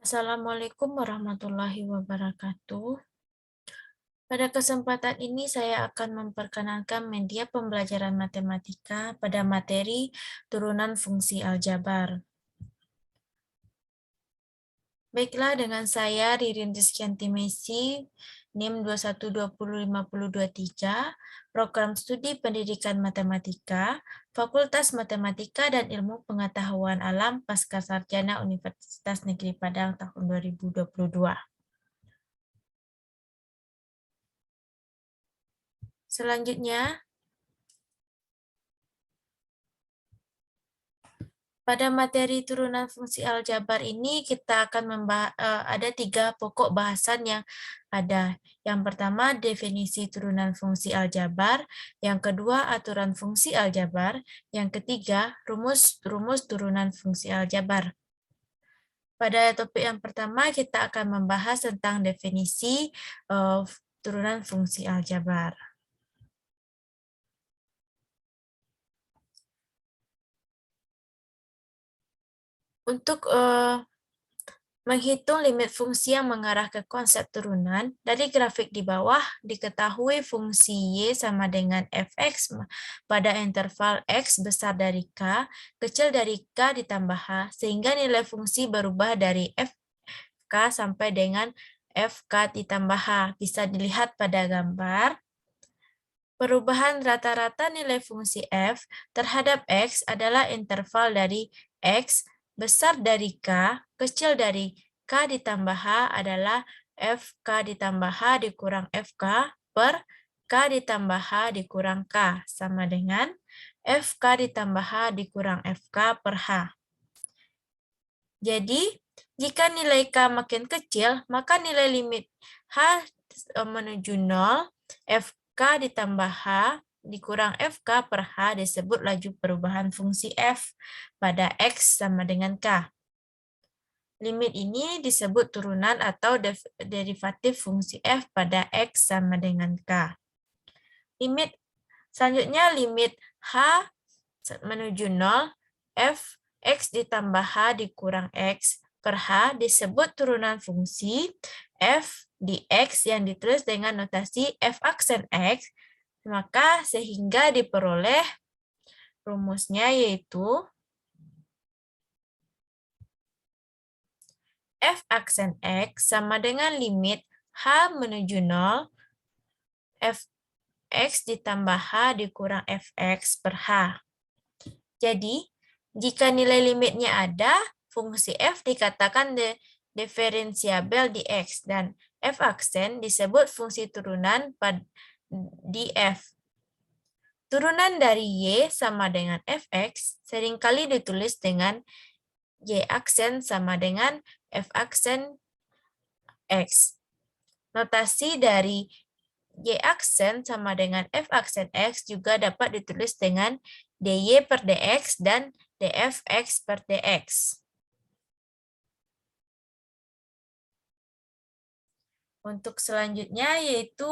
Assalamualaikum warahmatullahi wabarakatuh. Pada kesempatan ini saya akan memperkenalkan media pembelajaran matematika pada materi turunan fungsi aljabar. Baiklah, dengan saya Ririn Rizkyanti Messi, NIM 21205023, Program Studi Pendidikan Matematika, Fakultas Matematika dan Ilmu Pengetahuan Alam Pascasarjana Universitas Negeri Padang tahun 2022. Selanjutnya, pada materi turunan fungsi aljabar ini kita akan ada 3 pokok bahasan yang ada. Yang pertama, definisi turunan fungsi aljabar. Yang kedua, aturan fungsi aljabar. Yang ketiga, rumus turunan fungsi aljabar. Pada topik yang pertama, kita akan membahas tentang definisi turunan fungsi aljabar. Untuk menghitung limit fungsi yang mengarah ke konsep turunan, dari grafik di bawah diketahui fungsi Y sama dengan fx pada interval X besar dari K, kecil dari K ditambah H, sehingga nilai fungsi berubah dari fk sampai dengan fk ditambah H. Bisa dilihat pada gambar. Perubahan rata-rata nilai fungsi f terhadap x adalah interval dari x besar dari k, kecil dari k ditambah h adalah fk ditambah h dikurang fk per k ditambah h dikurang k, sama dengan fk ditambah h dikurang fk per h. Jadi, jika nilai k makin kecil, maka nilai limit h menuju 0, fk ditambah h dikurang fk per h disebut laju perubahan fungsi f pada x sama dengan k. Limit ini disebut turunan atau derivatif fungsi f pada x sama dengan k. Selanjutnya limit h menuju 0, f x ditambah h dikurang x per h disebut turunan fungsi f di x yang ditulis dengan notasi f aksen x, maka sehingga diperoleh rumusnya yaitu f aksen x sama dengan limit h menuju 0, f x ditambah h dikurang fx per h. Jadi, jika nilai limitnya ada, fungsi f dikatakan diferensiabel di x, dan f aksen disebut fungsi turunan di f. Turunan dari y sama dengan fx seringkali ditulis dengan y aksen sama dengan f aksen x. Notasi dari y aksen sama dengan f aksen x juga dapat ditulis dengan dy per dx dan dfx per dx. Untuk selanjutnya yaitu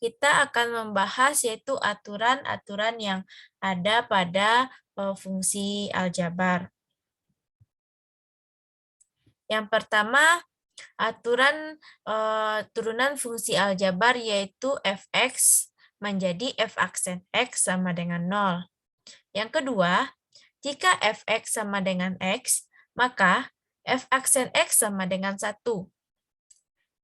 kita akan membahas yaitu aturan-aturan yang ada pada fungsi aljabar. Yang pertama, aturan turunan fungsi aljabar yaitu fx menjadi f aksen x sama dengan 0. Yang kedua, jika fx sama dengan x, maka f aksen x sama dengan 1.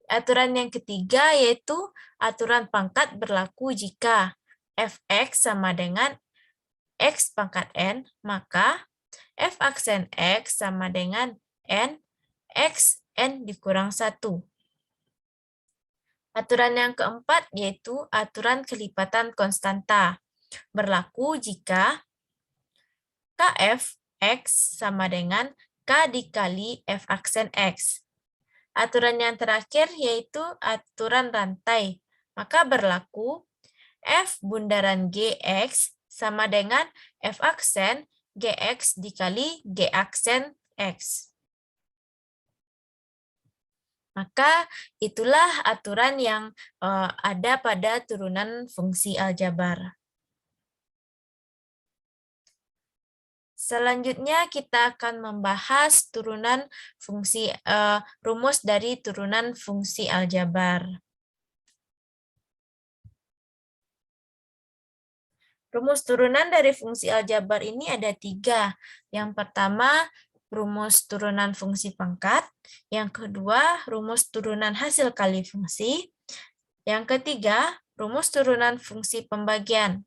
Aturan yang ketiga yaitu aturan pangkat berlaku jika fx sama dengan x pangkat n, maka f aksen x sama dengan n, x n dikurang 1. Aturan yang keempat yaitu aturan kelipatan konstanta. Berlaku jika kf x sama dengan k dikali f aksen x. Aturan yang terakhir yaitu aturan rantai. Maka berlaku f bundaran gx sama dengan f aksen gx dikali g aksen x. Maka itulah aturan yang ada pada turunan fungsi aljabar. Selanjutnya kita akan membahas turunan fungsi rumus dari turunan fungsi aljabar. Rumus turunan dari fungsi aljabar ini ada 3. Yang pertama, rumus turunan fungsi pangkat. Yang kedua, rumus turunan hasil kali fungsi. Yang ketiga, rumus turunan fungsi pembagian.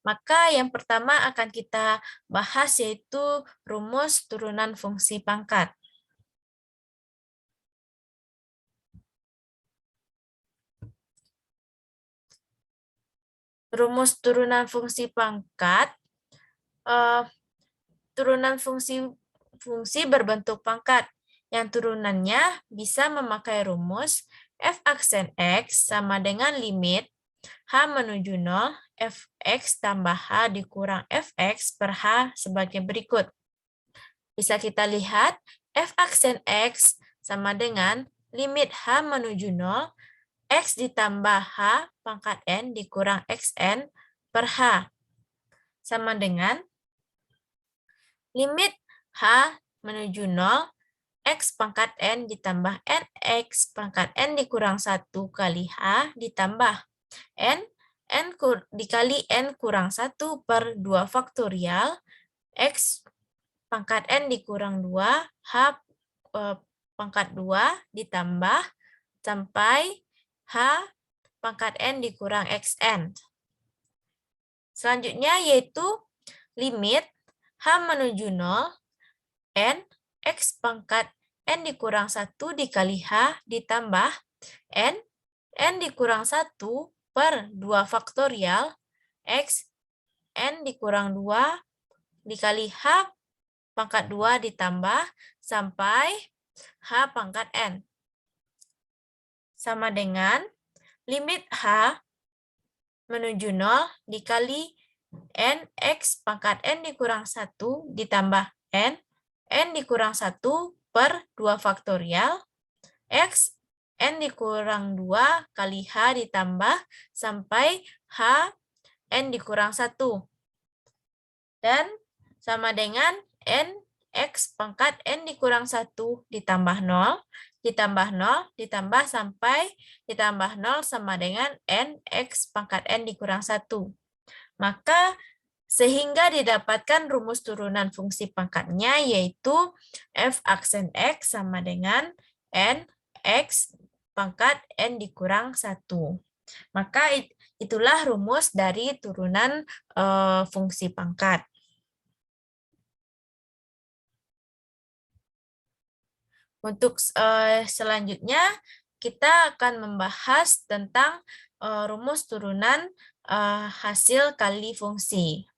Maka yang pertama akan kita bahas yaitu rumus turunan fungsi pangkat. Rumus turunan fungsi pangkat, turunan fungsi berbentuk pangkat, yang turunannya bisa memakai rumus f aksen x sama dengan limit h menuju 0, fx tambah h dikurang fx per h sebagai berikut. Bisa kita lihat f aksen x sama dengan limit h menuju 0, x ditambah h pangkat n dikurang xn per h. Sama dengan limit h menuju 0, x pangkat n ditambah nx pangkat n dikurang 1 kali h ditambah n dikali n kurang 1 per 2 faktorial, x pangkat n dikurang 2, h pangkat 2 ditambah sampai h pangkat n dikurang xn. Selanjutnya yaitu limit h menuju 0, n x pangkat n dikurang 1 dikali h ditambah n dikurang 1 per 2 faktorial x n dikurang 2 dikali h pangkat 2 ditambah sampai h pangkat n. Sama dengan limit h menuju 0 dikali n x pangkat n dikurang 1 ditambah n dikurang 1 per 2 faktorial x n dikurang 2 kali h ditambah sampai h n dikurang 1. Dan sama dengan n x pangkat n dikurang 1 ditambah 0 ditambah sampai ditambah 0 sama dengan n x pangkat n dikurang 1. Maka sehingga didapatkan rumus turunan fungsi pangkatnya yaitu f aksen x sama dengan n x pangkat n dikurang 1. Maka itulah rumus dari turunan fungsi pangkat. Untuk selanjutnya, kita akan membahas tentang rumus turunan hasil kali fungsi.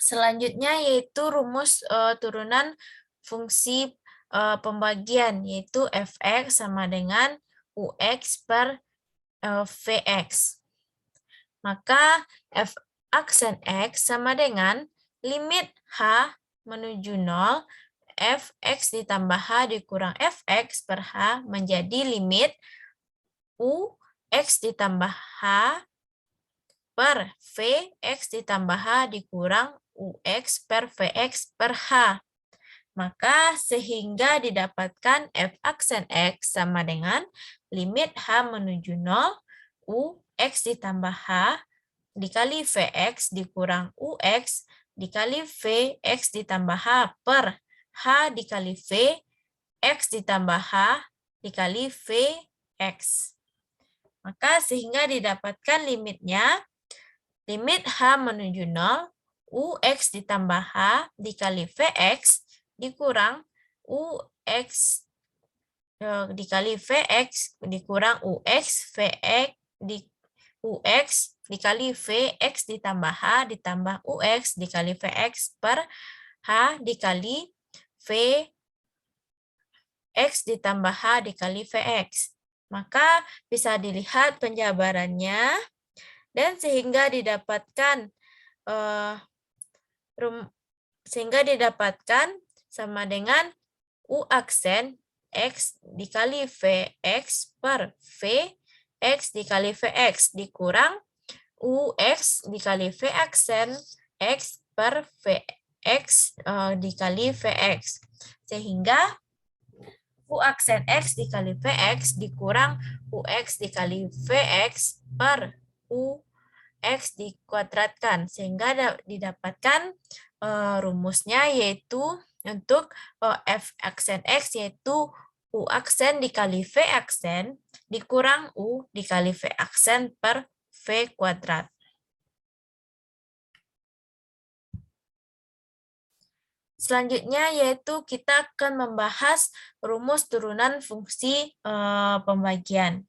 Selanjutnya yaitu rumus turunan fungsi pembagian, yaitu fx sama dengan ux per vx. Maka f aksen x sama dengan limit h menuju 0, fx ditambah h dikurang fx per h menjadi limit ux ditambah h per vx ditambah h dikurang ux per vx per h. Maka sehingga didapatkan f aksen x sama dengan limit h menuju 0, ux ditambah h dikali vx dikurang ux dikali vx ditambah h per h dikali v x ditambah h dikali vx. Maka sehingga didapatkan limitnya limit h menuju 0, ux ditambah h dikali vx dikurang ux dikali vx dikurang ux vx ux dikali vx ditambah h ditambah ux dikali vx per h dikali Vx ditambah H dikali Vx. Maka bisa dilihat penjabarannya dan sehingga didapatkan sama dengan U aksen X dikali Vx per Vx dikali Vx dikurang Ux dikali V aksen X per Vx dikali Vx. Sehingga U aksen X dikali Vx dikurang Ux dikali Vx per Ux dikuadratkan. Sehingga didapatkan rumusnya yaitu untuk F aksen X yaitu U aksen dikali V aksen dikurang U dikali V aksen per V kuadrat. Selanjutnya yaitu kita akan membahas rumus turunan fungsi pembagian.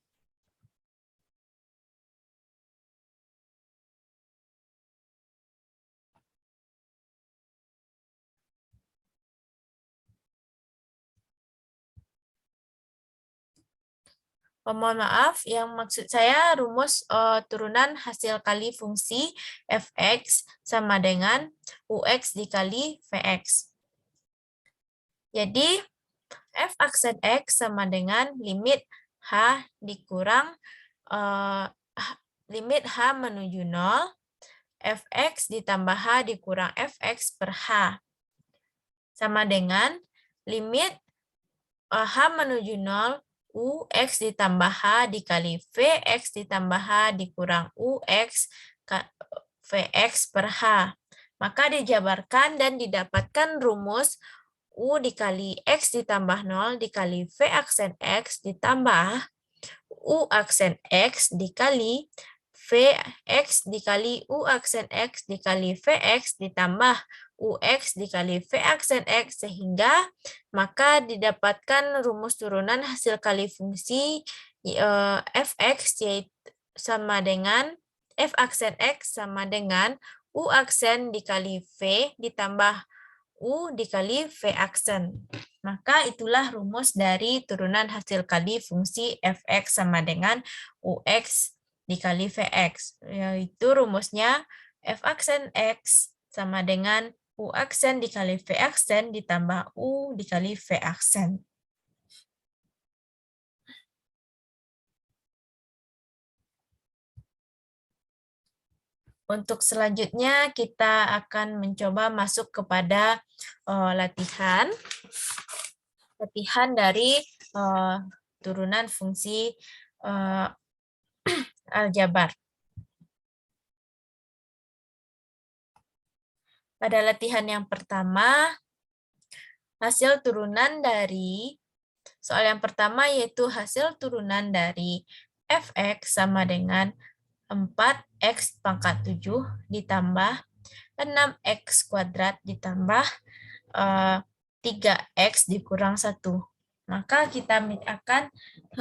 Mohon maaf, yang maksud saya rumus turunan hasil kali fungsi fx sama dengan ux dikali vx. Jadi, f aksen x sama dengan limit h dikurang limit h menuju 0, fx ditambah h dikurang fx per h. Sama dengan limit h menuju 0, Ux ditambah H dikali Vx ditambah H dikurang Ux Vx per H. Maka dijabarkan dan didapatkan rumus U dikali X ditambah 0 dikali V aksen X ditambah U aksen X dikali Vx dikali U aksen X dikali Vx ditambah Ux dikali V aksen X sehingga maka didapatkan rumus turunan hasil kali fungsi fx yaitu sama dengan f aksen x sama dengan U aksen dikali V ditambah U dikali V aksen. Maka itulah rumus dari turunan hasil kali fungsi fx sama dengan Ux dikali Vx. Yaitu rumusnya f aksen x sama dengan U aksen dikali V aksen ditambah U dikali V aksen. Untuk selanjutnya kita akan mencoba masuk kepada latihan dari turunan fungsi aljabar. Pada latihan yang pertama, hasil turunan dari soal yang pertama yaitu hasil turunan dari fx sama dengan 4x pangkat 7 ditambah 6x kuadrat ditambah 3x dikurang 1. Maka kita akan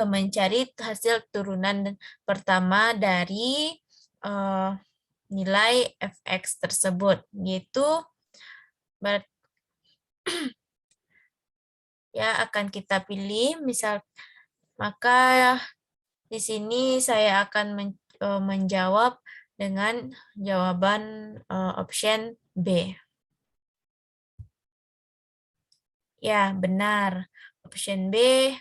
mencari hasil turunan pertama dari nilai fx tersebut, yaitu ya akan kita pilih maka di sini saya akan menjawab dengan jawaban option B. Ya, benar. Option B,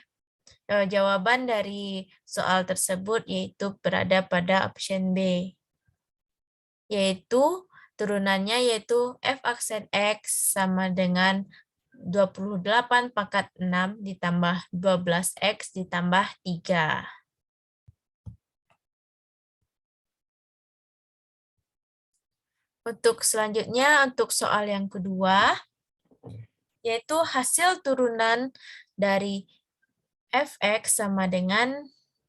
jawaban dari soal tersebut yaitu berada pada option B. Yaitu turunannya yaitu f aksen x sama dengan 28 pangkat 6 ditambah 12x ditambah 3. Untuk selanjutnya, untuk soal yang kedua, yaitu hasil turunan dari fx sama dengan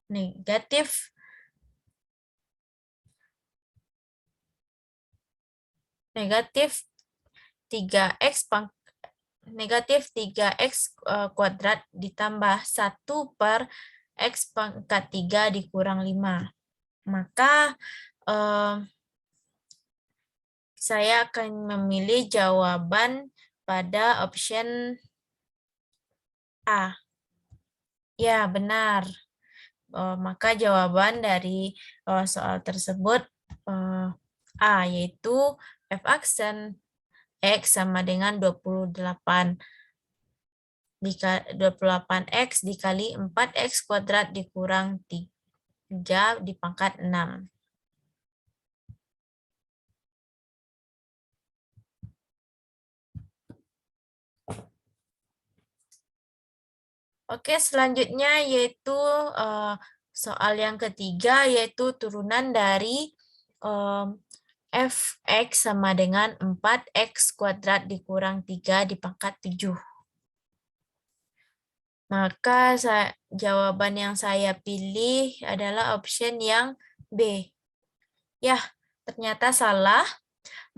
negatif 3x kuadrat ditambah 1 per x pangkat 3 dikurang 5. Maka saya akan memilih jawaban pada option A. Ya, benar. Maka jawaban dari soal tersebut A, yaitu F aksen X sama dengan 28. 28X dikali 4X kuadrat dikurang 3 di pangkat 6. Oke, selanjutnya yaitu soal yang ketiga, yaitu turunan dari Fx sama dengan 4X kuadrat dikurang 3 di pangkat 7. Maka jawaban yang saya pilih adalah option yang B. Ya, ternyata salah.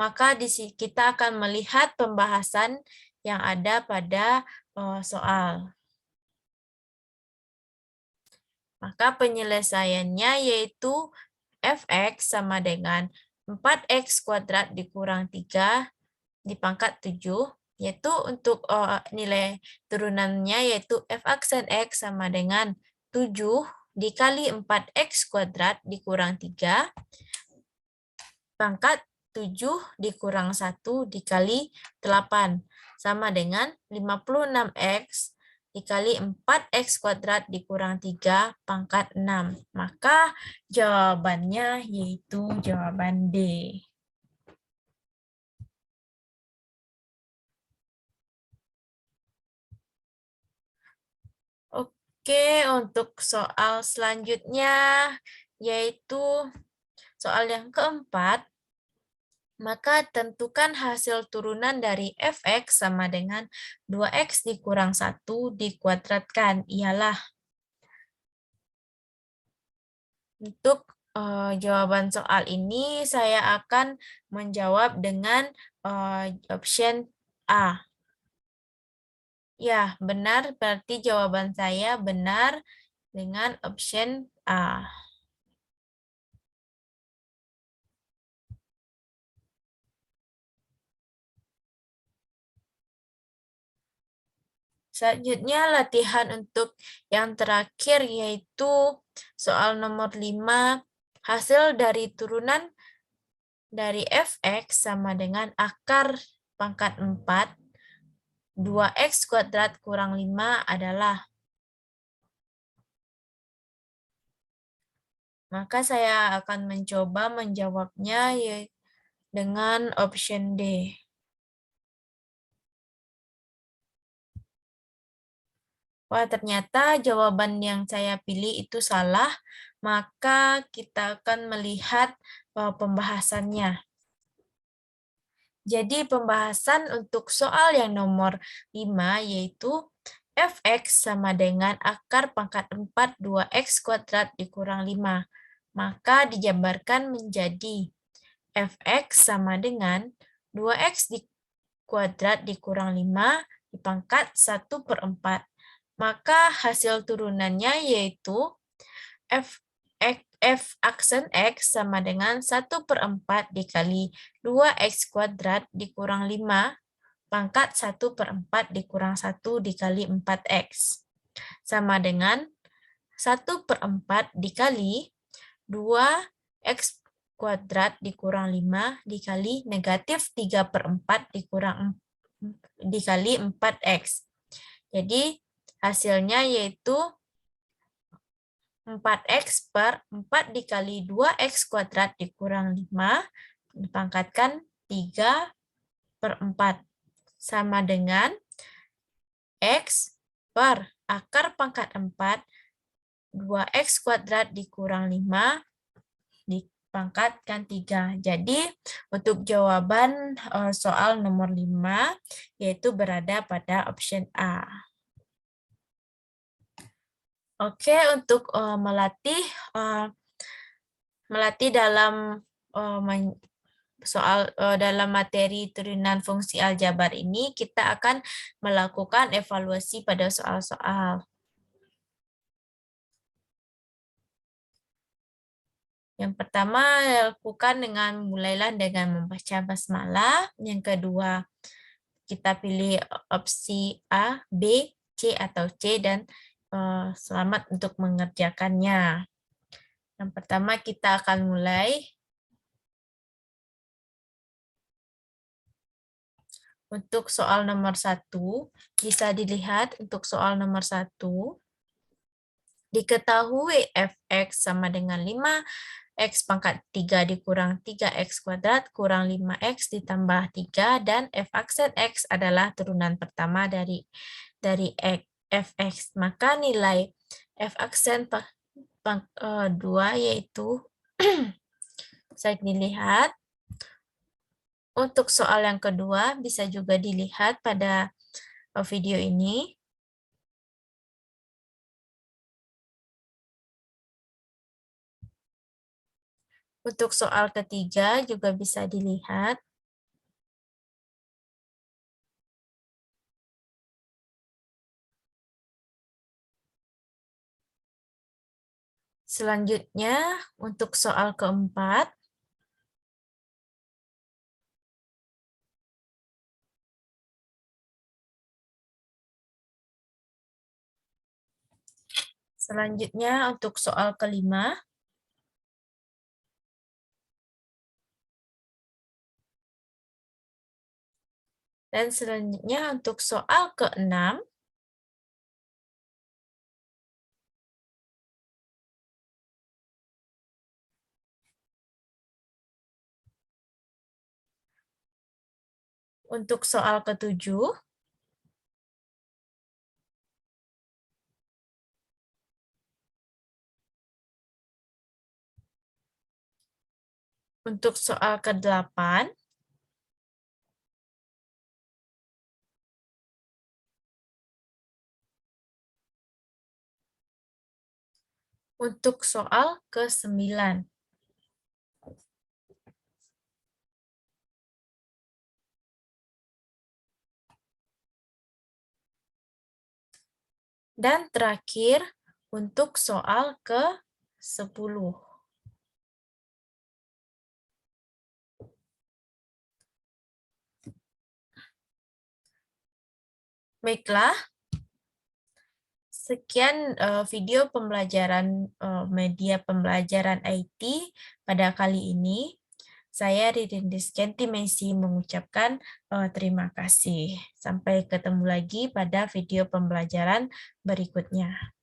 Maka kita akan melihat pembahasan yang ada pada soal. Maka penyelesaiannya yaitu Fx sama dengan 4X kuadrat dikurang 3 di pangkat 7, yaitu untuk nilai turunannya yaitu F aksen X sama dengan 7 dikali 4X kuadrat dikurang 3, pangkat 7 dikurang 1 dikali 8, sama dengan 56X dikali 4X kuadrat dikurang 3 pangkat 6. Maka jawabannya yaitu jawaban D. Oke, untuk soal selanjutnya yaitu soal yang keempat. Maka tentukan hasil turunan dari Fx sama dengan 2X dikurang 1 dikuadratkan. Ialah untuk jawaban soal ini saya akan menjawab dengan option A. Ya, benar, berarti jawaban saya benar dengan option A. Selanjutnya latihan untuk yang terakhir yaitu soal nomor 5. Hasil dari turunan dari Fx sama dengan akar pangkat 4, 2X kuadrat kurang 5 adalah. Maka saya akan mencoba menjawabnya dengan option D. Wah, ternyata jawaban yang saya pilih itu salah, maka kita akan melihat pembahasannya. Jadi pembahasan untuk soal yang nomor 5 yaitu Fx sama dengan akar pangkat 4 2X kuadrat dikurang 5. Maka dijabarkan menjadi Fx sama dengan 2X kuadrat dikurang 5 dipangkat 1/4. Maka hasil turunannya yaitu F aksen X sama dengan 1/4 dikali 2X kuadrat dikurang 5 pangkat 1/4 dikurang 1 dikali 4X. Sama dengan 1/4 dikali 2X kuadrat dikurang 5 dikali negatif 3/4 dikali 4X. Jadi hasilnya yaitu 4X per 4 dikali 2X kuadrat dikurang 5 dipangkatkan 3/4 sama dengan X per akar pangkat 4 2X kuadrat dikurang 5 dipangkatkan 3. Jadi untuk jawaban soal nomor 5 yaitu berada pada option A. Oke, untuk melatih dalam dalam materi turunan fungsi aljabar ini, kita akan melakukan evaluasi pada soal-soal. Yang pertama, lakukan mulailah dengan membaca basmalah. Yang kedua, kita pilih opsi A, B, C atau C dan selamat untuk mengerjakannya. Yang pertama kita akan mulai. Untuk soal nomor 1, bisa dilihat untuk soal nomor 1, diketahui fx sama dengan 5x pangkat 3 dikurang 3x kuadrat kurang 5x ditambah 3 dan f aksen x adalah turunan pertama dari fx. Maka nilai f aksen 2 yaitu bisa dilihat. Untuk soal yang kedua bisa juga dilihat pada video ini. Untuk soal ketiga juga bisa dilihat. Selanjutnya, untuk soal keempat, selanjutnya untuk soal kelima, dan selanjutnya untuk soal keenam, untuk soal ketujuh, untuk soal ke-8, untuk soal ke-9. Dan terakhir, untuk soal ke-10. Baiklah, sekian video pembelajaran media pembelajaran IT pada kali ini. Saya Ririn Rizkyanti Messi mengucapkan terima kasih. Sampai ketemu lagi pada video pembelajaran berikutnya.